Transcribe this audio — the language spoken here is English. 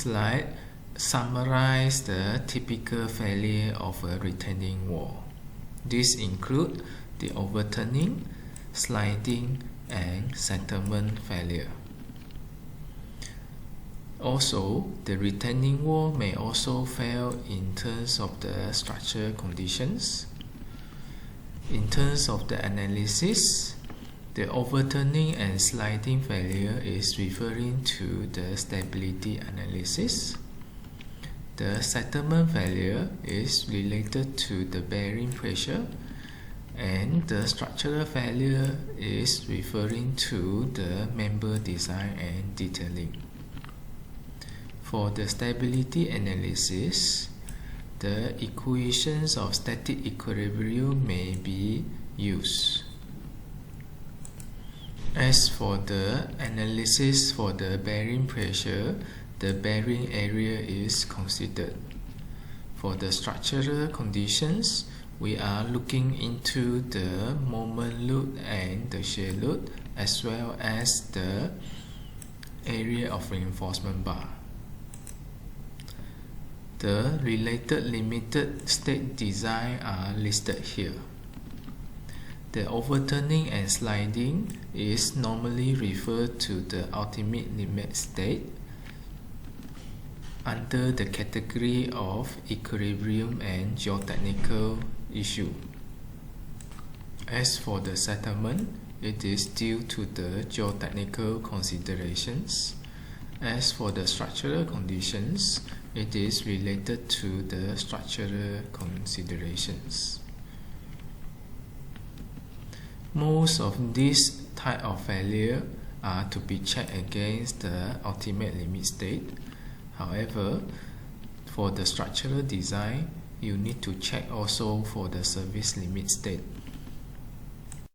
slide summarize the typical failure of a retaining wall. These include the overturning, sliding, and settlement failure. Also, the retaining wall may also fail in terms of the structural conditions. In terms of the analysis, the overturning and sliding failure is referring to the stability analysis. The settlement failure is related to the bearing pressure, and the structural failure is referring to the member design and detailing. For the stability analysis, the equations of static equilibrium may be used. As for the analysis for the bearing pressure, the bearing area is considered. For the structural conditions, we are looking into the moment load and the shear load, as well as the area of reinforcement bar. The related limited state design are listed here. The overturning and sliding is normally referred to the ultimate limit state under the category of equilibrium and geotechnical issue. As for the settlement, it is due to the geotechnical considerations. As for the structural conditions, it is related to the structural considerations. Most of these type of failure are to be checked against the ultimate limit state. However, for the structural design, you need to check also for the service limit state.